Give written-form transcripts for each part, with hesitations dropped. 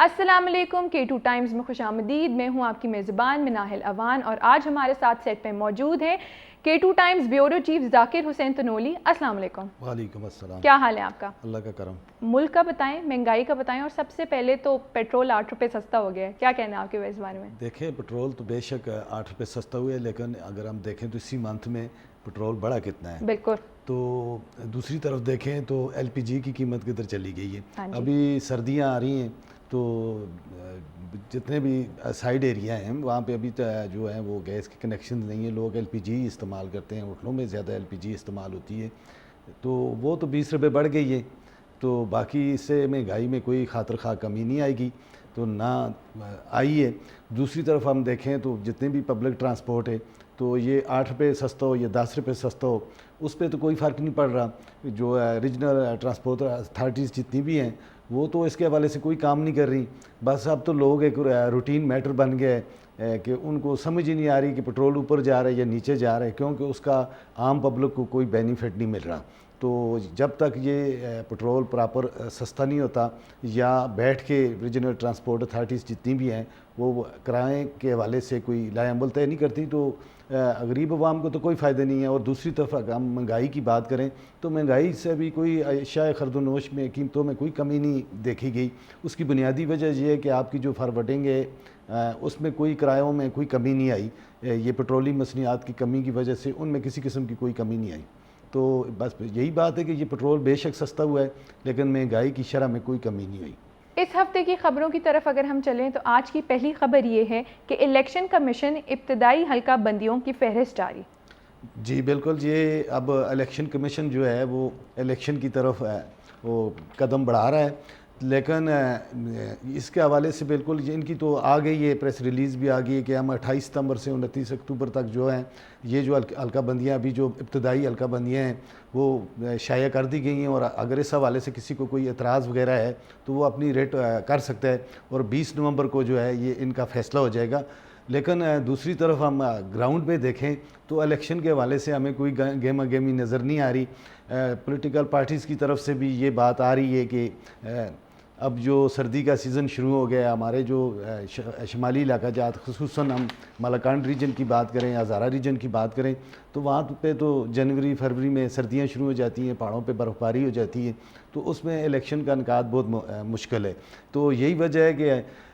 السلام علیکم، K2 Times میں خوش آمدید۔ میں ہوں آپ کی میزبان مناہل اوان اور آج ہمارے ساتھ سیٹ پہ موجود ہیں K2 ٹائمز بیورو چیف ذاکر حسین تنولی۔ السلام علیکم۔ وعلیکم السلام۔ کیا حال ہے آپ کا؟ اللہ کا کرم۔ ملک کا بتائیں، مہنگائی کا بتائیں، اور سب سے پہلے تو پیٹرول 8 روپے سستا ہو گیا ہے، کیا کہنا ہے آپ کے اس بارے میں؟ دیکھیں، پیٹرول تو بے شک 8 روپے سستا ہوا ہے، لیکن اگر ہم دیکھیں تو اسی منتھ میں پیٹرول بڑھا کتنا ہے۔ بالکل۔ تو دوسری طرف دیکھیں تو ایل پی جی کی قیمت کدھر چلی گئی ہے۔ جی۔ ابھی سردیاں آ رہی ہیں تو جتنے بھی سائڈ ایریا ہیں وہاں پہ ابھی جو ہے وہ گیس کے کنیکشن نہیں ہیں، لوگ ایل پی جی استعمال کرتے ہیں، ہوٹلوں میں زیادہ ایل پی جی استعمال ہوتی ہے، تو وہ تو 20 روپے بڑھ گئی ہے۔ تو باقی اس سے مہنگائی میں کوئی خاطر خواہ کمی نہیں آئے گی، تو نہ آئی ہے۔ دوسری طرف ہم دیکھیں تو جتنے بھی پبلک ٹرانسپورٹ ہے تو یہ 8 روپے سستا ہو یا 10 روپے سستا ہو، اس پہ تو کوئی فرق نہیں پڑ رہا۔ جو ریجنل ٹرانسپورٹ اتھارٹیز جتنی بھی ہیں وہ تو اس کے حوالے سے کوئی کام نہیں کر رہی۔ بس اب تو لوگ ایک روٹین میٹر بن گیا ہے کہ ان کو سمجھ ہی نہیں آ رہی کہ پیٹرول اوپر جا رہا ہے یا نیچے جا رہا ہے، کیونکہ اس کا عام پبلک کو کوئی بینیفٹ نہیں مل رہا۔ تو جب تک یہ پیٹرول پراپر سستا نہیں ہوتا یا بیٹھ کے ریجنل ٹرانسپورٹ اتھارٹیز جتنی بھی ہیں وہ کرائے کے حوالے سے کوئی لائے عمل طے نہیں کرتی، تو غریب عوام کو تو کوئی فائدہ نہیں ہے۔ اور دوسری طرف اگر ہم مہنگائی کی بات کریں تو مہنگائی سے بھی کوئی اشیاء خرد و نوش میں قیمتوں میں کوئی کمی نہیں دیکھی گئی۔ اس کی بنیادی وجہ یہ ہے کہ آپ کی جو فارورڈنگ ہے اس میں کوئی کرایوں میں کوئی کمی نہیں آئی۔ یہ پیٹرولیم مصنوعات کی کمی کی وجہ سے ان میں کسی قسم کی کوئی کمی نہیں آئی۔ تو بس یہی بات ہے کہ یہ پیٹرول بے شک سستا ہوا ہے لیکن مہنگائی کی شرح میں کوئی کمی نہیں ہوئی۔ اس ہفتے کی خبروں کی طرف اگر ہم چلیں تو آج کی پہلی خبر یہ ہے کہ الیکشن کمیشن ابتدائی حلقہ بندیوں کی فہرست جاری۔ جی بالکل، یہ اب الیکشن کمیشن جو ہے وہ الیکشن کی طرف وہ قدم بڑھا رہا ہے، لیکن اس کے حوالے سے بالکل ان کی تو آ گئی ہے، پریس ریلیز بھی آ گئی ہے کہ ہم 28 ستمبر سے 29 اکتوبر تک جو ہیں یہ جو حلقہ بندیاں ابھی جو ابتدائی حلقہ بندیاں ہیں وہ شائع کر دی گئی ہیں، اور اگر اس حوالے سے کسی کو کوئی اعتراض وغیرہ ہے تو وہ اپنی ریٹ کر سکتا ہے، اور 20 نومبر کو جو ہے یہ ان کا فیصلہ ہو جائے گا۔ لیکن دوسری طرف ہم گراؤنڈ پہ دیکھیں تو الیکشن کے حوالے سے ہمیں کوئی گہما گہمی نظر نہیں آ رہی۔ پولیٹیکل پارٹیز کی طرف سے بھی یہ بات آ رہی ہے کہ اب جو سردی کا سیزن شروع ہو گیا ہے، ہمارے جو شمالی علاقہ جات خصوصاً ہم مالاکنڈ ریجن کی بات کریں یا ہزارہ ریجن کی بات کریں تو وہاں پہ تو جنوری فروری میں سردیاں شروع ہو جاتی ہیں، پہاڑوں پہ برف باری ہو جاتی ہے، تو اس میں الیکشن کا انعقاد بہت مشکل ہے۔ تو یہی وجہ ہے کہ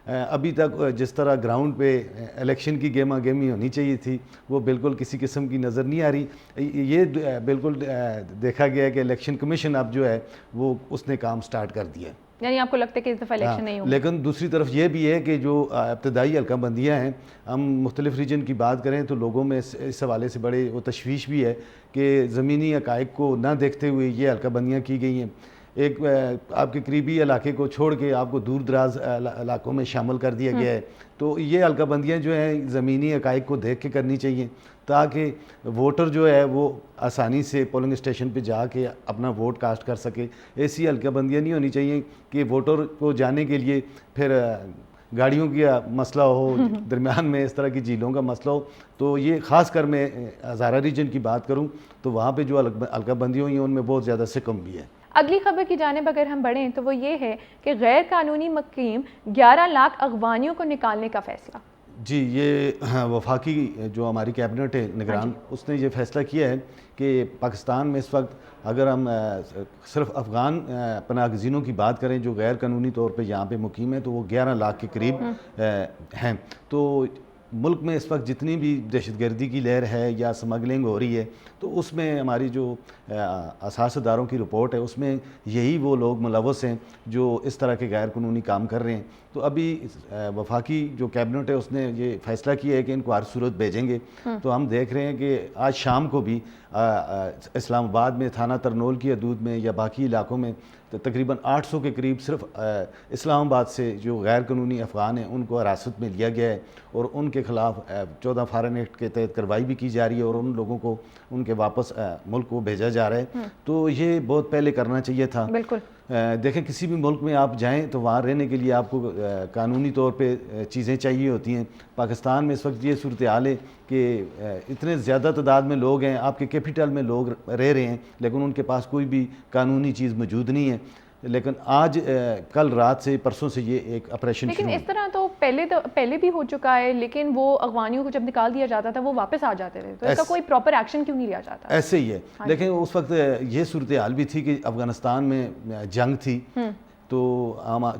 ابھی تک جس طرح گراؤنڈ پہ الیکشن کی گہما گہمی ہونی چاہیے تھی وہ بالکل کسی قسم کی نظر نہیں آ رہی۔ یہ بالکل دیکھا گیا ہے کہ الیکشن کمیشن اب جو ہے وہ اس نے کام سٹارٹ کر دیا ہے۔ یعنی آپ کو لگتا ہے کہ اس دفعہ الیکشن نہیں ہوگا؟ لیکن دوسری طرف یہ بھی ہے کہ جو ابتدائی حلقہ بندیاں ہیں، ہم مختلف ریجن کی بات کریں تو لوگوں میں اس حوالے سے بڑے وہ تشویش بھی ہے کہ زمینی حقائق کو نہ دیکھتے ہوئے یہ حلقہ بندیاں کی گئی ہیں۔ ایک آپ کے قریبی علاقے کو چھوڑ کے آپ کو دور دراز علاقوں میں شامل کر دیا گیا ہے، تو یہ حلقہ بندیاں جو ہیں زمینی حقائق کو دیکھ کے کرنی چاہیے تاکہ ووٹر جو ہے وہ آسانی سے پولنگ اسٹیشن پہ جا کے اپنا ووٹ کاسٹ کر سکے۔ ایسی حلقہ بندیاں نہیں ہونی چاہیے کہ ووٹر کو جانے کے لیے پھر گاڑیوں کا مسئلہ ہو، درمیان میں اس طرح کی جھیلوں کا مسئلہ ہو۔ تو یہ خاص کر میں ہزارہ ریجن کی بات کروں تو وہاں پہ جو حلقہ بندی ہوئی ہیں ان میں بہت زیادہ سکم بھی ہے۔ اگلی خبر کی جانب اگر ہم بڑھیں تو وہ یہ ہے کہ غیر قانونی مقیم 11 لاکھ افغانیوں کو نکالنے کا فیصلہ۔ جی، یہ وفاقی جو ہماری کیبنٹ ہے نگران، اس نے یہ فیصلہ کیا ہے کہ پاکستان میں اس وقت اگر ہم صرف افغان پناہ گزینوں کی بات کریں جو غیر قانونی طور پہ یہاں پہ مقیم ہیں تو وہ 11 لاکھ کے قریب ہیں۔ تو ملک میں اس وقت جتنی بھی دہشت گردی کی لہر ہے یا سمگلنگ ہو رہی ہے تو اس میں ہماری جو اساس اداروں کی رپورٹ ہے اس میں یہی وہ لوگ ملوث ہیں جو اس طرح کے غیر قانونی کام کر رہے ہیں۔ تو ابھی وفاقی جو کیبنٹ ہے اس نے یہ فیصلہ کیا ہے کہ ان کو ہر صورت بھیجیں گے۔ تو ہم دیکھ رہے ہیں کہ آج شام کو بھی اسلام آباد میں تھانہ ترنول کی حدود میں یا باقی علاقوں میں تقریباً 800 کے قریب صرف اسلام آباد سے جو غیر قانونی افغان ہیں ان کو حراست میں لیا گیا ہے، اور ان کے خلاف 14 فارن ایکٹ کے تحت کارروائی بھی کی جا رہی ہے اور ان لوگوں کو ان کے واپس ملک کو بھیجا جا رہا ہے۔ تو یہ بہت پہلے کرنا چاہیے تھا۔ بالکل دیکھیں، کسی بھی ملک میں آپ جائیں تو وہاں رہنے کے لیے آپ کو قانونی طور پہ چیزیں چاہیے ہوتی ہیں۔ پاکستان میں اس وقت یہ صورتحال ہے کہ اتنے زیادہ تعداد میں لوگ ہیں، آپ کے کیپٹل میں لوگ رہ رہے ہیں لیکن ان کے پاس کوئی بھی قانونی چیز موجود نہیں ہے۔ لیکن آج کل رات سے پرسوں سے یہ ایک آپریشن لیکن شروع اس طرح تو پہلے بھی ہو چکا ہے، لیکن وہ اغوانیوں کو جب نکال دیا جاتا تھا وہ واپس آ جاتے تھے، تو اس کا کوئی پراپر ایکشن کیوں نہیں لیا جاتا؟ ایسے ہی ہے، لیکن اس وقت یہ صورتحال بھی تھی کہ افغانستان میں جنگ تھی، تو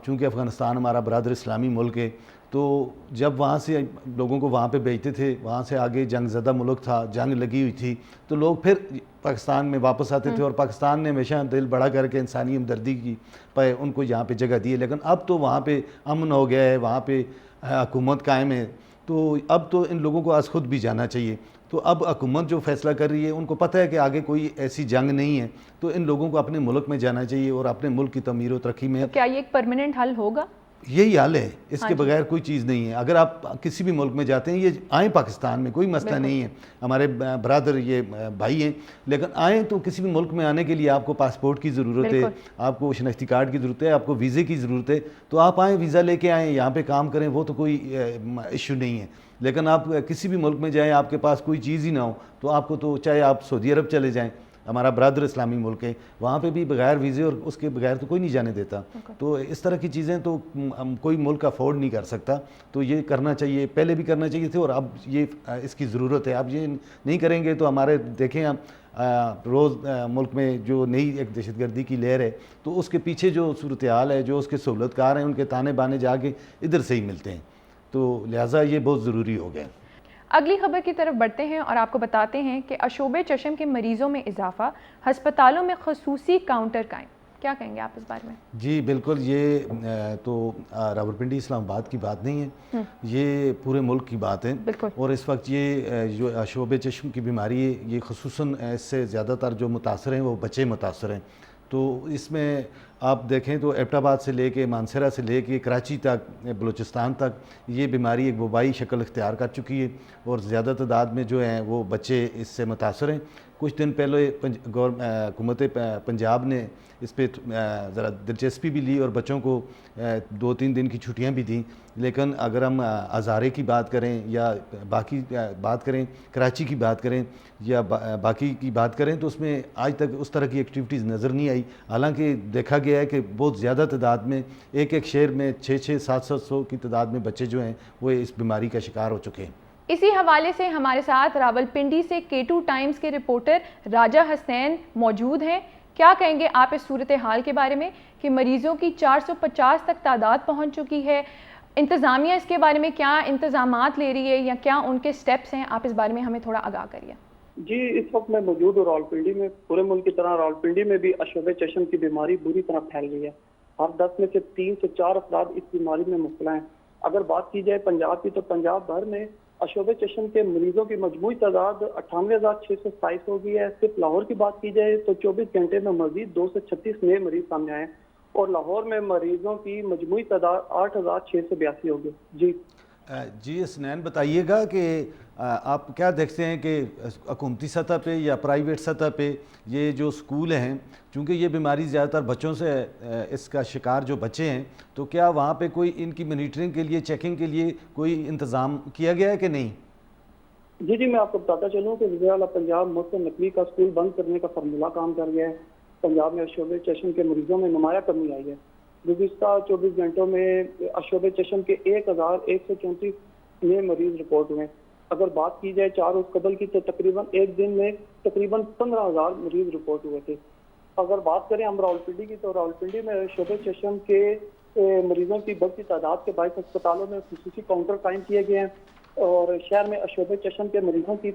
چونکہ افغانستان ہمارا برادر اسلامی ملک ہے، تو جب وہاں سے لوگوں کو وہاں پہ بھیجتے تھے، وہاں سے آگے جنگ زدہ ملک تھا، جنگ لگی ہوئی تھی، تو لوگ پھر پاکستان میں واپس آتے تھے، اور پاکستان نے ہمیشہ دل بڑا کر کے انسانی ہمدردی کی پہ ان کو یہاں پہ جگہ دی ہے۔ لیکن اب تو وہاں پہ امن ہو گیا ہے، وہاں پہ حکومت قائم ہے، تو اب تو ان لوگوں کو آج خود بھی جانا چاہیے۔ تو اب حکومت جو فیصلہ کر رہی ہے، ان کو پتہ ہے کہ آگے کوئی ایسی جنگ نہیں ہے، تو ان لوگوں کو اپنے ملک میں جانا چاہیے اور اپنے ملک کی تعمیر و ترقی میں۔ تو کیا یہ ایک پرماننٹ حل ہوگا؟ یہی حل ہے، اس کے بغیر کوئی چیز نہیں ہے۔ اگر آپ کسی بھی ملک میں جاتے ہیں، یہ آئیں پاکستان میں، کوئی مسئلہ نہیں ہے، ہمارے برادر یہ بھائی ہیں، لیکن آئیں تو کسی بھی ملک میں آنے کے لیے آپ کو پاسپورٹ کی ضرورت ہے، آپ کو شناختی کارڈ کی ضرورت ہے، آپ کو ویزے کی ضرورت ہے، تو آپ آئیں، ویزا لے کے آئیں، یہاں پہ کام کریں، وہ تو کوئی ایشو نہیں ہے۔ لیکن آپ کسی بھی ملک میں جائیں، آپ کے پاس کوئی چیز ہی نہ ہو، تو آپ کو تو چاہے آپ سعودی عرب چلے جائیں، ہمارا برادر اسلامی ملک ہے، وہاں پہ بھی بغیر ویزے اور اس کے بغیر تو کوئی نہیں جانے دیتا۔ تو اس طرح کی چیزیں تو کوئی ملک افورڈ نہیں کر سکتا، تو یہ کرنا چاہیے، پہلے بھی کرنا چاہیے تھے، اور اب یہ اس کی ضرورت ہے۔ اب یہ نہیں کریں گے تو ہمارے دیکھیں روز ملک میں جو نئی ایک دہشت گردی کی لہر ہے، تو اس کے پیچھے جو صورتحال ہے، جو اس کے سہولت کار ہیں، ان کے تانے بانے جا کے ادھر سے ہی ملتے ہیں، تو لہٰذا یہ بہت ضروری ہو گیا۔ اگلی خبر کی طرف بڑھتے ہیں اور آپ کو بتاتے ہیں کہ آشوب چشم کے مریضوں میں اضافہ، ہسپتالوں میں خصوصی کاؤنٹر قائم۔ کیا کہیں گے آپ اس بارے میں؟ جی بالکل، یہ تو راولپنڈی اسلام آباد کی بات نہیں ہے، یہ پورے ملک کی بات ہے، اور اس وقت یہ جو آشوب چشم کی بیماری ہے، یہ خصوصاً اس سے زیادہ تر جو متاثر ہیں وہ بچے متاثر ہیں۔ تو اس میں آپ دیکھیں تو ایبٹ آباد سے لے کے مانسہرہ سے لے کے کراچی تک، بلوچستان تک یہ بیماری ایک وبائی شکل اختیار کر چکی ہے، اور زیادہ تعداد میں جو ہیں وہ بچے اس سے متاثر ہیں۔ کچھ دن پہلے حکومت پنجاب نے اس پہ ذرا دلچسپی بھی لی اور بچوں کو 2-3 دن کی چھٹیاں بھی دیں، لیکن اگر ہم ہزارے کی بات کریں یا باقی بات کریں، کراچی کی بات کریں یا باقی کی بات کریں، تو اس میں آج تک اس طرح کی ایکٹیویٹیز نظر نہیں آئی، حالانکہ دیکھا گیا ہے کہ بہت زیادہ تعداد میں ایک شہر میں 600-700 کی تعداد میں بچے جو ہیں وہ اس بیماری کا شکار ہو چکے ہیں۔ اسی حوالے سے ہمارے ساتھ راولپنڈی سے K2 ٹائمز کے رپورٹر راجہ حسین موجود ہیں۔ کیا کہیں گے آپ اس صورتحال کے بارے میں کہ مریضوں کی 450 تک تعداد پہنچ چکی ہے؟ انتظامیہ اس کے بارے میں کیا انتظامات لے رہی ہے یا کیا ان کے سٹیپس ہیں؟ آپ اس بارے میں ہمیں تھوڑا آگاہ کریے۔ جی، اس وقت میں موجود ہوں راولپنڈی میں۔ پورے ملک کی طرح راولپنڈی میں بھی آشوب چشم کی بیماری بری طرح پھیل گئی ہے۔ ہر 10 میں سے 3 سے 4 افراد اس بیماری میں مبتلا ہیں۔ اگر بات کی جائے پنجاب کی، تو پنجاب بھر میں آشوب چشم کے مریضوں کی مجموعی تعداد 98,627 ہو گئی ہے۔ صرف لاہور کی بات کی جائے تو 24 گھنٹے میں مزید 236 نئے مریض سامنے آئے، اور لاہور میں مریضوں کی مجموعی تعداد 8,682 ہو گئی۔ جی حسنین، بتائیے گا کہ آپ کیا دیکھتے ہیں کہ حکومتی سطح پہ یا پرائیویٹ سطح پہ یہ جو اسکول ہیں، چونکہ یہ بیماری زیادہ تر بچوں سے اس کا شکار جو بچے ہیں، تو کیا وہاں پہ کوئی ان کی مانیٹرنگ کے لیے، چیکنگ کے لیے کوئی انتظام کیا گیا ہے کہ نہیں؟ جی، میں آپ کو بتاتا چلوں کہ وزیر اعلیٰ پنجاب محسن نقوی کا اسکول بند کرنے کا فارمولہ کام کر گیا ہے۔ پنجاب میں آشوب چشم کے مریضوں میں نمایاں کمی آئی ہے۔ گزشتہ 24 گھنٹوں میں آشوب چشم کے 1,134 نئے مریض رپورٹ ہوئے۔ اگر بات کی جائے 4 روز قبل کی، تو تقریباً ایک دن میں تقریباً 15,000 مریض رپورٹ ہوئے تھے۔ اگر بات کریں ہم راولپنڈی کی، تو راولپنڈی میں آشوب چشم کے مریضوں کی بڑھتی تعداد کے باعث اسپتالوں میں خصوصی کاؤنٹر قائم کیے گئے ہیں، اور شہر میں آشوب چشم کے مریضوں کی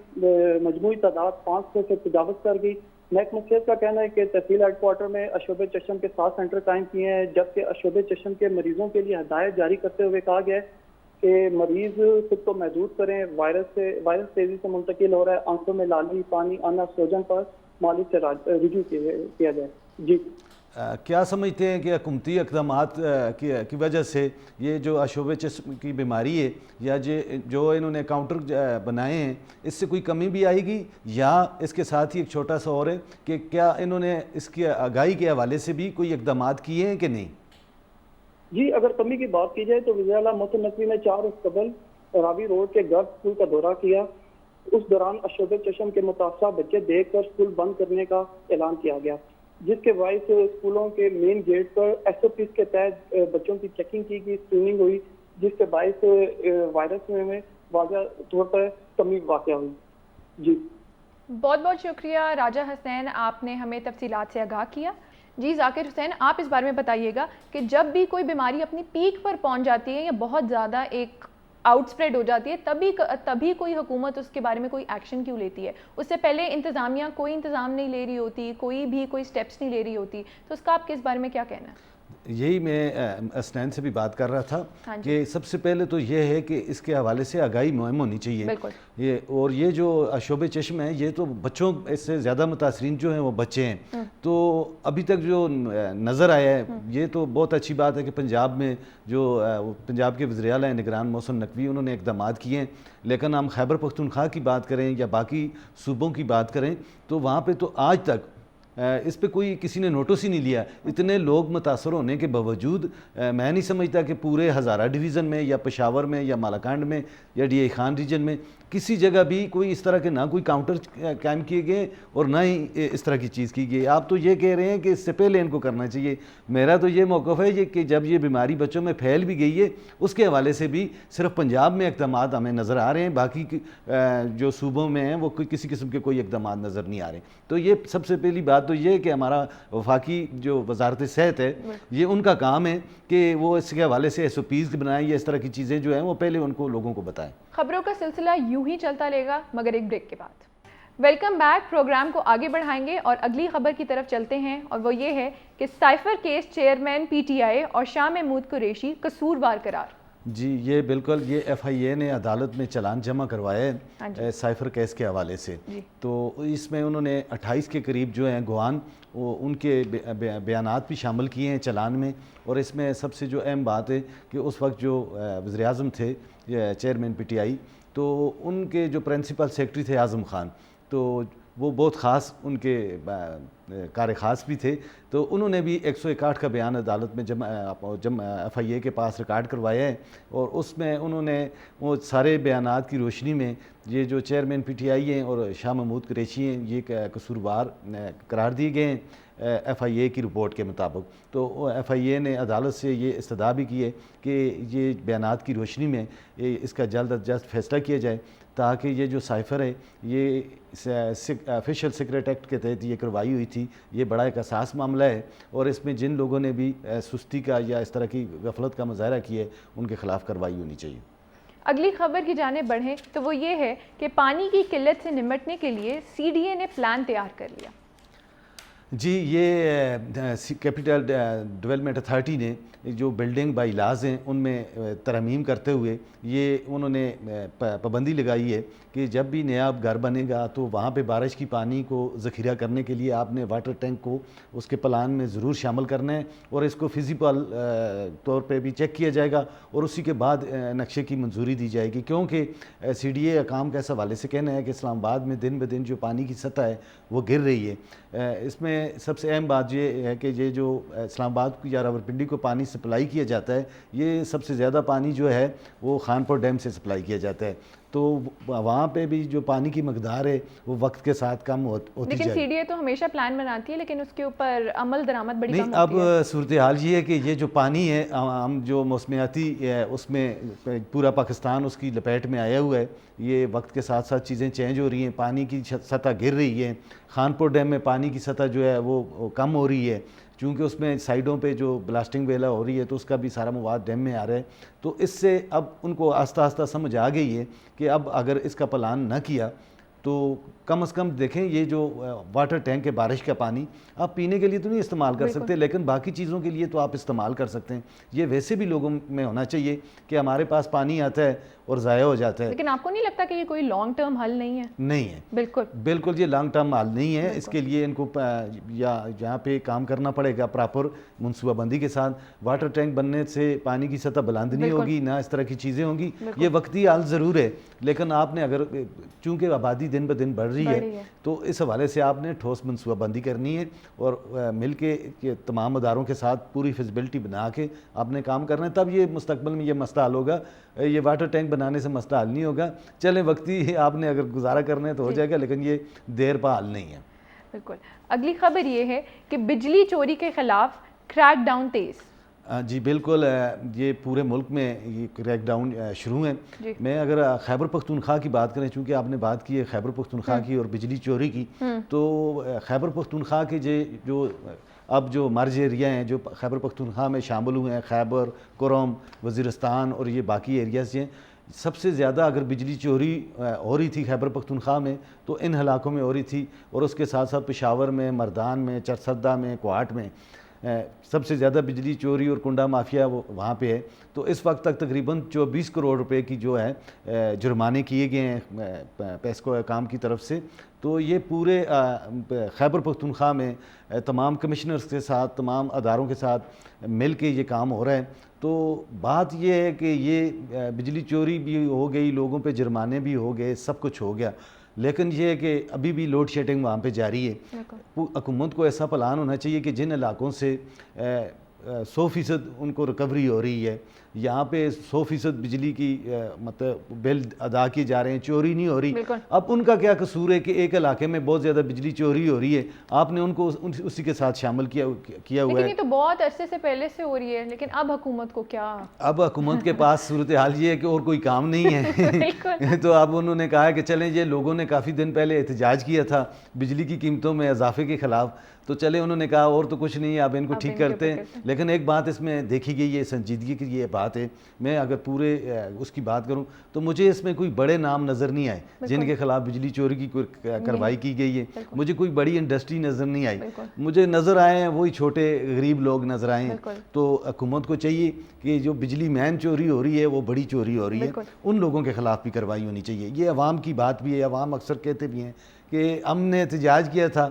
مجموعی تعداد 500 سے تجاوز کر گئی۔ محکمہ صحت کا کہنا ہے کہ تحصیل ہیڈ کوارٹر میں آشوب چشم کے 7 سینٹر قائم کیے ہیں، جبکہ آشوب چشم کے مریضوں کے لیے ہدایت جاری کرتے ہوئے کہا گیا ہے کہ مریض خود کو محدود کریں، وائرس تیزی سے منتقل ہو رہا ہے، آنکھوں میں لالی، پانی آنا، سوجن پر مالک سے رجوع کیا جائے۔ جی، کیا سمجھتے ہیں کہ حکومتی اقدامات کی وجہ سے یہ جو آشوب چشم کی بیماری ہے یا جو انہوں نے کاؤنٹر بنائے ہیں، اس سے کوئی کمی بھی آئے گی، یا اس کے ساتھ ہی ایک چھوٹا سا اور ہے کہ کیا انہوں نے اس کی آگاہی کے حوالے سے بھی کوئی اقدامات کیے ہیں کہ نہیں؟ جی، اگر کمی کی بات کی جائے تو وزیر اعلیٰ محسن نقوی نے 4 روز قبل راوی روڈ کے گرلز اسکول کا دورہ کیا۔ اس دوران آشوب چشم کے متاثرہ بچے دیکھ کر اسکول بند کرنے کا اعلان کیا گیا۔ جس کے باعث اسکولوں کے مین گیٹ پر ایس او پیز کے تحت بچوں کی چیکنگ کی گئی، اسکریننگ ہوئی، جس کے باعث وائرس میں واضح طور پر کمی واقع ہوئی. جی بہت بہت شکریہ راجہ حسین، آپ نے ہمیں تفصیلات سے آگاہ کیا. جی ذاکر حسین، آپ اس بارے میں بتائیے گا کہ جب بھی کوئی بیماری اپنی پیک پر پہنچ جاتی ہے یا بہت زیادہ ایک آؤٹ اسپریڈ ہو جاتی ہے تبھی کوئی حکومت اس کے بارے میں کوئی ایکشن کیوں لیتی ہے؟ اس سے پہلے انتظامیہ کوئی انتظام نہیں لے رہی ہوتی، کوئی سٹیپس نہیں لے رہی ہوتی، تو اس کا آپ کے اس بارے میں کیا کہنا ہے؟ یہی میں اسنین سے بھی بات کر رہا تھا کہ سب سے پہلے تو یہ ہے کہ اس کے حوالے سے آگاہی مہم ہونی چاہیے. اور یہ جو شعبہ چشم ہے یہ تو بچوں اس سے زیادہ متاثرین جو ہیں وہ بچے ہیں. تو ابھی تک جو نظر آیا ہے یہ تو بہت اچھی بات ہے کہ پنجاب میں جو پنجاب کے وزیر اعلیٰ نگران محسن نقوی انہوں نے اقدامات کیے ہیں. لیکن ہم خیبر پختونخوا کی بات کریں یا باقی صوبوں کی بات کریں تو وہاں پہ تو آج تک اس پہ کوئی کسی نے نوٹس ہی نہیں لیا. اتنے لوگ متاثر ہونے کے باوجود میں نہیں سمجھتا کہ پورے ہزارہ ڈویژن میں یا پشاور میں یا مالاکنڈ میں یا ڈی اے خان ریجن میں کسی جگہ بھی کوئی اس طرح کے نہ کوئی کاؤنٹر قائم کیے گئے اور نہ ہی اس طرح کی چیز کی گئی. آپ تو یہ کہہ رہے ہیں کہ اس سے پہلے ان کو کرنا چاہیے. میرا تو یہ موقف ہے کہ جب یہ بیماری بچوں میں پھیل بھی گئی ہے اس کے حوالے سے بھی صرف پنجاب میں اقدامات ہمیں نظر آ رہے ہیں، باقی جو صوبوں میں ہیں وہ کسی قسم کے کوئی اقدامات نظر نہیں آ رہے. تو یہ سب سے پہلی بات تو یہ کہ ہمارا وفاقی جو وزارت صحت ہے یہ ان کا کام ہے کہ وہ اس کے حوالے سے ایس او پیز بنائیں یا اس طرح کی چیزیں جو ہیں وہ پہلے ان کو لوگوں کو بتائیں. خبروں کا سلسلہ یوں ہی چلتا رہے گا مگر ایک بریک کے بعد. Welcome back. پروگرام کو آگے بڑھائیں گے اور اگلی خبر کی طرف چلتے ہیں، اور وہ یہ ہے کہ cipher case chairman P T I اور شاہ محمود قریشی قصوروار قرار. جی یہ بالکل، یہ ایف آئی اے نے عدالت میں چلان جمع کروایا ہے سائفر کیس کے حوالے سے. تو اس میں انہوں نے 28 کے قریب جو ہیں گواہان وہ ان کے بیانات بھی شامل کیے ہیں چلان میں. اور اس میں سب سے جو اہم بات ہے کہ اس وقت جو وزیر اعظم تھے چیئرمین پی ٹی آئی تو ان کے جو پرنسپل سیکرٹری تھے اعظم خان، تو وہ بہت خاص ان کے کار خاص بھی تھے. تو انہوں نے بھی 161 کا بیان عدالت میں ایف آئی اے کے پاس ریکارڈ کروایا ہے. اور اس میں انہوں نے وہ سارے بیانات کی روشنی میں یہ جو چیئرمین پی ٹی آئی ہیں اور شاہ محمود قریشی ہیں یہ قصوروار قرار دیے گئے ہیں ایف آئی اے کی رپورٹ کے مطابق. تو ایف آئی اے نے عدالت سے یہ استدعا بھی کی ہے کہ یہ بیانات کی روشنی میں اس کا جلد از جلد فیصلہ کیا جائے تاکہ یہ جو سائفر ہے یہ آفیشیل سیکرٹ ایکٹ کے تحت یہ کروائی ہوئی تھی. یہ بڑا ایک حساس معاملہ ہے اور اس میں جن لوگوں نے بھی سستی کا یا اس طرح کی غفلت کا مظاہرہ کیا ہے ان کے خلاف کارروائی ہونی چاہیے. اگلی خبر کی جانب بڑھیں تو وہ یہ ہے کہ پانی کی قلت سے نمٹنے کے لیے سی ڈی اے نے پلان تیار کر لیا. جی یہ کیپٹل ڈیولپمنٹ اتھارٹی نے جو بلڈنگ بائی لاز ہیں ان میں ترمیم کرتے ہوئے یہ انہوں نے پابندی لگائی ہے کہ جب بھی نیا گھر بنے گا تو وہاں پہ بارش کی پانی کو ذخیرہ کرنے کے لیے آپ نے واٹر ٹینک کو اس کے پلان میں ضرور شامل کرنا ہے اور اس کو فزیکل طور پہ بھی چیک کیا جائے گا اور اسی کے بعد نقشے کی منظوری دی جائے گی. کیونکہ سی ڈی اے حکام کا اس حوالے سے کہنا ہے کہ اسلام آباد میں دن بہ دن جو پانی کی سطح ہے وہ گر رہی ہے. اس میں سب سے اہم بات یہ ہے کہ یہ جو اسلام آباد کو یا راولپنڈی کو پانی سپلائی کیا جاتا ہے یہ سب سے زیادہ پانی جو ہے وہ خانپور ڈیم سے سپلائی کیا جاتا ہے. تو وہاں پہ بھی جو پانی کی مقدار ہے وہ وقت کے ساتھ کم ہوتی جائے. لیکن سی ڈی اے تو ہمیشہ پلان بناتی ہے لیکن اس کے اوپر عمل درآمد بڑی نہیں. کم ہوتی ہے. اب صورتحال یہ ہے کہ یہ جو پانی ہے ہم جو موسمیاتی ہے اس میں پورا پاکستان اس کی لپیٹ میں آیا ہوا ہے. یہ وقت کے ساتھ ساتھ چیزیں چینج ہو رہی ہیں، پانی کی سطح گر رہی ہے. خانپور ڈیم میں پانی کی سطح جو ہے وہ کم ہو رہی ہے چونکہ اس میں سائڈوں پہ جو بلاسٹنگ ویلا ہو رہی ہے تو اس کا بھی سارا مواد ڈیم میں آ رہا ہے. تو اس سے اب ان کو آہستہ آہستہ سمجھ آ گئی ہے کہ اب اگر اس کا پلان نہ کیا تو کم از کم دیکھیں یہ جو واٹر ٹینک ہے بارش کا پانی آپ پینے کے لیے تو نہیں استعمال کر سکتے لیکن باقی چیزوں کے لیے تو آپ استعمال کر سکتے ہیں. یہ ویسے بھی لوگوں میں ہونا چاہیے کہ ہمارے پاس پانی آتا ہے اور ضائع ہو جاتا ہے. لیکن آپ کو نہیں لگتا کہ یہ کوئی لانگ ٹرم حل نہیں ہے؟ نہیں ہے، بالکل یہ لانگ ٹرم حل نہیں ہے. اس کے لیے ان کو یہاں پہ کام کرنا پڑے گا پراپر منصوبہ بندی کے ساتھ. واٹر ٹینک بننے سے پانی کی سطح بلند نہیں ہوگی، نہ اس طرح کی چیزیں ہوں گی. یہ وقتی حل ضرور ہے لیکن آپ نے اگر چونکہ آبادی دن بہ دن بڑھ رہی ہے تو اس حوالے سے آپ نے ٹھوس منصوبہ بندی کرنی ہے اور مل کے تمام اداروں کے ساتھ پوری فیزیبلٹی بنا کے آپ نے کام کرنا ہے. تب یہ مستقبل میں یہ مسئلہ حل ہوگا. یہ واٹر ٹینک بنانے سے مسئلہ حل نہیں ہوگا. چلیں وقتی آپ نے اگر گزارا کرنا ہے تو ہو جائے گا لیکن یہ دیر پا حل نہیں ہے. بالکل. اگلی خبر یہ ہے کہ بجلی چوری کے خلاف کریک ڈاؤن تیز. جی بالکل، یہ پورے ملک میں یہ کریک ڈاؤن شروع ہیں. میں اگر خیبر پختونخوا کی بات کریں، چونکہ آپ نے بات کی ہے خیبر پختونخوا کی اور بجلی چوری کی، تو خیبر پختونخوا کے جو اب جو مرج ایریا ہیں جو خیبر پختونخوا میں شامل ہوئے ہیں، خیبر، کرم، وزیرستان اور یہ باقی ایریاز ہیں، سب سے زیادہ اگر بجلی چوری ہو رہی تھی خیبر پختونخوا میں تو ان علاقوں میں ہو رہی تھی، اور اس کے ساتھ ساتھ پشاور میں، مردان میں، چرسدہ میں، کوہاٹ میں سب سے زیادہ بجلی چوری اور کنڈا مافیا وہاں پہ ہے. تو اس وقت تک تقریباً 24 کروڑ روپے کی جو ہے جرمانے کیے گئے ہیں پیسکو حکام کی طرف سے. تو یہ پورے خیبر پختونخوا میں تمام کمشنرز کے ساتھ، تمام اداروں کے ساتھ مل کے یہ کام ہو رہا ہے. تو بات یہ ہے کہ یہ بجلی چوری بھی ہو گئی، لوگوں پہ جرمانے بھی ہو گئے، سب کچھ ہو گیا، لیکن یہ ہے کہ ابھی بھی لوڈ شیڈنگ وہاں پہ جاری ہے. حکومت کو ایسا پلان ہونا چاہیے کہ جن علاقوں سے 100% ان کو ریکوری ہو رہی ہے، یہاں پہ 100% بجلی کی مطلب بل ادا کیے جا رہے ہیں، چوری نہیں ہو رہی. اب ان کا کیا قصور ہے کہ ایک علاقے میں بہت زیادہ بجلی چوری ہو رہی ہے، آپ نے ان کو اسی کے ساتھ شامل کیا ہوا ہے. یہ تو بہت عرصے سے پہلے سے ہو رہی ہے، لیکن اب حکومت کو کیا، اب حکومت کے پاس صورتحال یہ ہے کہ اور کوئی کام نہیں ہے. تو اب انہوں نے کہا کہ چلیں، یہ لوگوں نے کافی دن پہلے احتجاج کیا تھا بجلی کی قیمتوں میں اضافے کے خلاف، تو چلے انہوں نے کہا اور تو کچھ نہیں ہے، اب ان کو ٹھیک کرتے ہیں. لیکن ایک بات اس میں دیکھی گئی ہے، سنجیدگی کی یہ بات ہے. میں اگر پورے اس کی بات کروں تو مجھے اس میں کوئی بڑے نام نظر نہیں آئے جن کے خلاف بجلی چوری کی کارروائی کی گئی ہے. مجھے کوئی بڑی انڈسٹری نظر نہیں آئی، مجھے نظر آئے ہیں وہی چھوٹے غریب لوگ نظر آئے ہیں. تو حکومت کو چاہیے کہ جو بجلی مین چوری ہو رہی ہے، وہ بڑی چوری ہو رہی ہے، ان لوگوں کے خلاف بھی کارروائی ہونی چاہیے. یہ عوام کی بات بھی ہے، عوام اکثر کہتے بھی ہیں کہ ہم نے احتجاج کیا تھا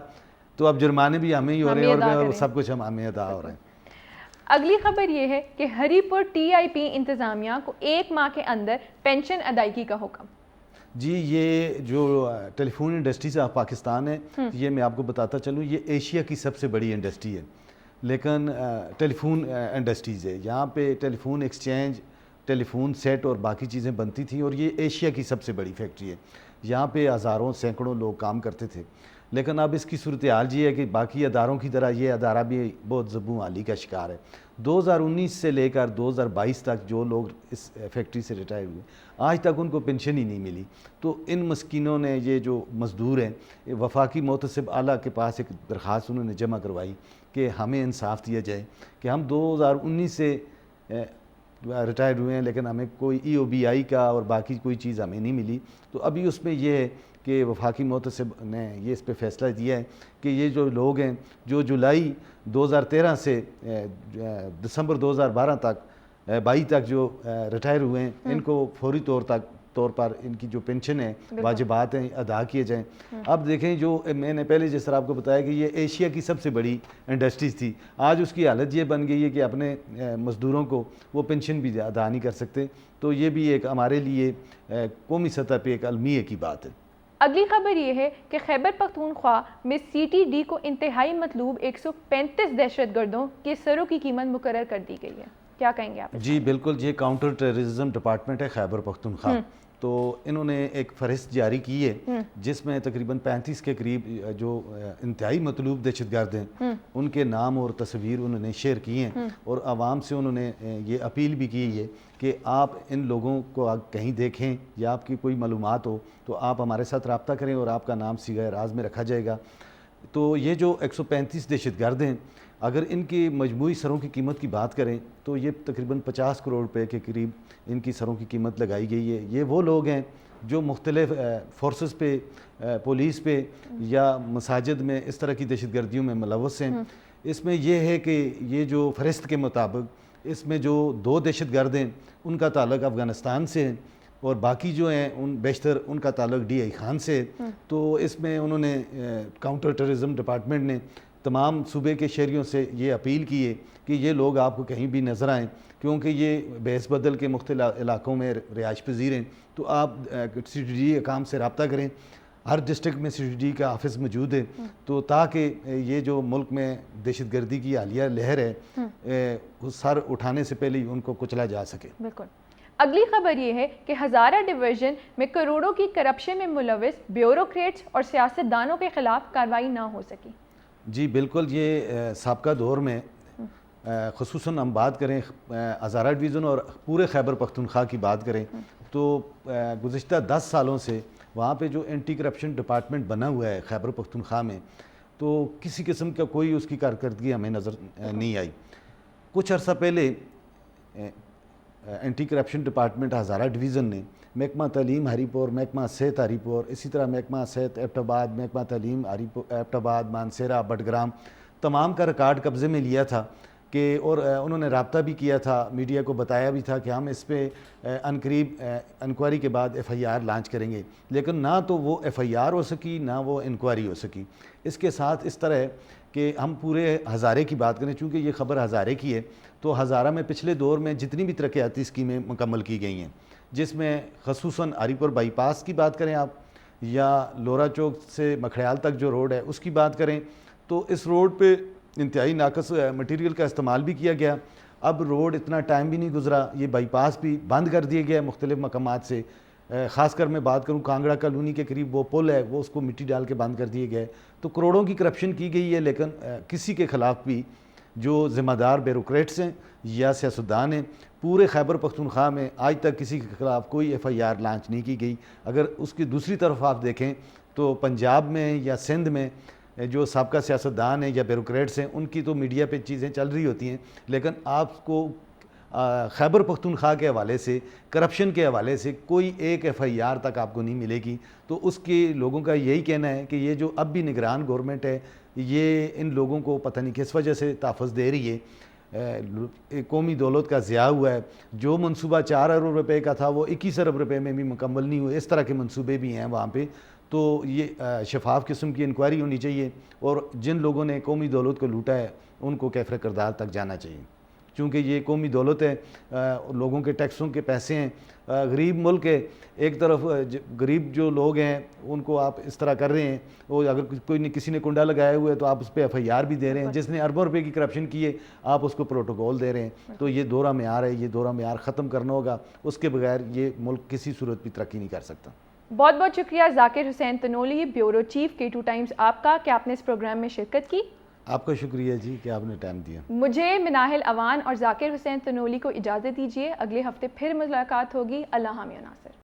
تو اب جرمانے بھی ہمیں ہی ہو رہے ہیں اور سب کچھ ہمیں ادا ہو رہے ہیں. اگلی خبر یہ ہے کہ ہری پور ٹی آئی پی انتظامیہ کو 1 ماہ کے اندر پینشن ادائیگی کا حکم. جی یہ جو ٹیلی فون انڈسٹریز آف پاکستان ہے، یہ میں آپ کو بتاتا چلوں، یہ ایشیا کی سب سے بڑی انڈسٹری ہے. لیکن ٹیلی فون انڈسٹریز ہے، یہاں پہ ٹیلی فون ایکسچینج، ٹیلی فون سیٹ اور باقی چیزیں بنتی تھیں، اور یہ ایشیا کی سب سے بڑی فیکٹری ہے. یہاں پہ ہزاروں سینکڑوں لوگ کام کرتے تھے. لیکن اب اس کی صورتحال یہ ہے کہ باقی اداروں کی طرح یہ ادارہ بھی بہت زبوں حالی کا شکار ہے. 2019 سے لے کر 2022 تک جو لوگ اس فیکٹری سے ریٹائر ہوئے، آج تک ان کو پینشن ہی نہیں ملی. تو ان مسکینوں نے، یہ جو مزدور ہیں، وفاقی محتسب اعلیٰ کے پاس ایک درخواست انہوں نے جمع کروائی کہ ہمیں انصاف دیا جائے کہ ہم 2019 سے ریٹائر ہوئے ہیں لیکن ہمیں کوئی ای او بی آئی کا اور باقی کوئی چیز ہمیں نہیں ملی. تو ابھی اس میں یہ ہے کہ وفاقی محتسب نے یہ اس پہ فیصلہ دیا ہے کہ یہ جو لوگ ہیں جو جولائی 2013 سے دسمبر 2012 تک 22 تک جو ریٹائر ہوئے ہیں، ان کو فوری طور پر ان کی جو پینشن ہے، واجبات ہیں، ادا کیے جائیں. اب دیکھیں، جو میں نے پہلے جس طرح آپ کو بتایا کہ یہ ایشیا کی سب سے بڑی انڈسٹریز تھی، آج اس کی حالت یہ بن گئی ہے کہ اپنے مزدوروں کو وہ پینشن بھی ادا نہیں کر سکتے. تو یہ بھی ایک ہمارے لیے قومی سطح پہ ایک المیہ کی بات ہے. اگلی خبر یہ ہے کہ خیبر پختونخوا میں سی ٹی ڈی کو انتہائی مطلوب 135 دہشت گردوں کے سروں کی قیمت مقرر کر دی گئی ہے. کیا کہیں گے آپ؟ جی بالکل، یہ کاؤنٹر ٹیررزم ڈپارٹمنٹ ہے خیبر پختونخوا. تو انہوں نے ایک فہرست جاری کی ہے جس میں تقریباً 35 کے قریب جو انتہائی مطلوب دہشت گرد ہیں ان کے نام اور تصویر انہوں نے شیئر کی ہیں، اور عوام سے انہوں نے یہ اپیل بھی کی ہے کہ آپ ان لوگوں کو کہیں دیکھیں یا آپ کی کوئی معلومات ہو تو آپ ہمارے ساتھ رابطہ کریں اور آپ کا نام صیغہ راز میں رکھا جائے گا. تو یہ جو 135 دہشت گرد ہیں، اگر ان کی مجموعی سروں کی قیمت کی بات کریں تو یہ تقریباً 50 کروڑ روپے کے قریب ان کی سروں کی قیمت لگائی گئی ہے. یہ وہ لوگ ہیں جو مختلف فورسز پہ، پولیس پہ یا مساجد میں اس طرح کی دہشت گردیوں میں ملوث ہیں. اس میں یہ ہے کہ یہ جو فہرست کے مطابق اس میں جو 2 دہشت گرد ہیں ان کا تعلق افغانستان سے ہے، اور باقی جو ہیں بیشتر ان کا تعلق ڈی آئی خان سے. تو اس میں انہوں نے کاؤنٹر ٹیررزم ڈپارٹمنٹ نے تمام صوبے کے شہریوں سے یہ اپیل کی ہے کہ یہ لوگ آپ کو کہیں بھی نظر آئیں، کیونکہ یہ بیس بدل کے مختلف علاقوں میں رہائش پذیر ہیں. تو آپ سی ٹی ڈی حکام سے رابطہ کریں. ہر ڈسٹرکٹ میں سی ٹی ڈی کا آفس موجود ہے، تو تاکہ یہ جو ملک میں دہشت گردی کی حالیہ لہر ہے، سر اٹھانے سے پہلے ہی ان کو کچلا جا سکے. بالکل. اگلی خبر یہ ہے کہ ہزارہ ڈویژن میں کروڑوں کی کرپشن میں ملوث بیوروکریٹس اور سیاستدانوں کے خلاف کارروائی نہ ہو سکی۔ جی بالکل، یہ سابقہ دور میں خصوصاً ہم بات کریں ہزارہ ڈویژن اور پورے خیبر پختونخوا کی بات کریں تو گزشتہ 10 سالوں سے وہاں پہ جو اینٹی کرپشن ڈپارٹمنٹ بنا ہوا ہے خیبر پختونخوا میں، تو کسی قسم کا کوئی اس کی کارکردگی ہمیں نظر نہیں آئی۔ کچھ عرصہ پہلے anti corruption department Hazara division نے محکمہ تعلیم ہری پور، محکمہ صحت ہری پور، اسی طرح محکمہ صحت ایبٹ آباد، محکمہ تعلیم ایبٹ آباد، مانسیرہ، بٹگرام، تمام کا ریکارڈ قبضے میں لیا تھا کہ اور انہوں نے رابطہ بھی کیا تھا، میڈیا کو بتایا بھی تھا کہ ہم اس پہ عنقریب انکوائری کے بعد ایف آئی آر لانچ کریں گے، لیکن نہ تو وہ ایف آئی آر ہو سکی نہ وہ انکوائری ہو سکی۔ اس کے ساتھ اس طرح ہے کہ ہم پورے ہزارے کی بات کریں، چونکہ یہ خبر ہزارے کی ہے، تو ہزارہ میں پچھلے دور میں جتنی بھی ترقیاتی اسکیمیں مکمل کی گئی ہیں، جس میں خصوصاً ہری پور بائی پاس کی بات کریں آپ، یا لورا چوک سے مکھڑیال تک جو روڈ ہے اس کی بات کریں، تو اس روڈ پہ انتہائی ناقص مٹیریل کا استعمال بھی کیا گیا۔ اب روڈ اتنا ٹائم بھی نہیں گزرا، یہ بائی پاس بھی بند کر دیا گیا مختلف مقامات سے، خاص کر میں بات کروں کانگڑا کالونی کے قریب وہ پل ہے، وہ اس کو مٹی ڈال کے بند کر دیے گئے۔ تو کروڑوں کی کرپشن کی گئی ہے، لیکن کسی کے خلاف بھی جو ذمہ دار بیوروکریٹس ہیں یا سیاستدان ہیں پورے خیبر پختونخوا میں آج تک کسی کے خلاف کوئی ایف آئی آر لانچ نہیں کی گئی۔ اگر اس کی دوسری طرف آپ دیکھیں تو پنجاب میں یا سندھ میں جو سابقہ سیاستدان ہیں یا بیوروکریٹس ہیں ان کی تو میڈیا پہ چیزیں چل رہی ہوتی ہیں، لیکن آپ کو خیبر پختونخوا کے حوالے سے کرپشن کے حوالے سے کوئی ایک ایف آئی آر تک آپ کو نہیں ملے گی۔ تو اس کے لوگوں کا یہی کہنا ہے کہ یہ جو اب بھی نگران گورنمنٹ ہے یہ ان لوگوں کو پتہ نہیں کس وجہ سے تحفظ دے رہی ہے، قومی دولت کا ضیاع ہوا ہے۔ جو منصوبہ 4 ارب روپے کا تھا وہ 21 ارب روپے میں بھی مکمل نہیں ہوئے، اس طرح کے منصوبے بھی ہیں وہاں پہ۔ تو یہ شفاف قسم کی انکوائری ہونی چاہیے، اور جن لوگوں نے قومی دولت کو لوٹا ہے ان کو کیفر کردار تک جانا چاہیے، چونکہ یہ قومی دولت ہے، لوگوں کے ٹیکسوں کے پیسے ہیں، غریب ملک ہے، ایک طرف غریب جو لوگ ہیں ان کو آپ اس طرح کر رہے ہیں، وہ اگر کوئی کسی نے کنڈا لگایا ہوا ہے تو آپ اس پہ ایف آئی آر بھی دے رہے ہیں، جس نے اربوں روپے کی کرپشن کی ہے آپ اس کو پروٹوکول دے رہے ہیں۔ تو یہ دورہ معیار ہے، یہ دورہ معیار ختم کرنا ہوگا، اس کے بغیر یہ ملک کسی صورت بھی ترقی نہیں کر سکتا۔ بہت بہت شکریہ ذاکر حسین Tanoli, bureau chief K2 Times آپ کا، کہ آپ نے اس پروگرام میں شرکت کی۔ آپ کا شکریہ جی کہ آپ نے ٹائم دیا۔ مجھے مناہل اوان اور ذاکر حسین تنولی کو اجازت دیجیے، اگلے ہفتے پھر ملاقات ہوگی۔ اللہ حامی و ناصر۔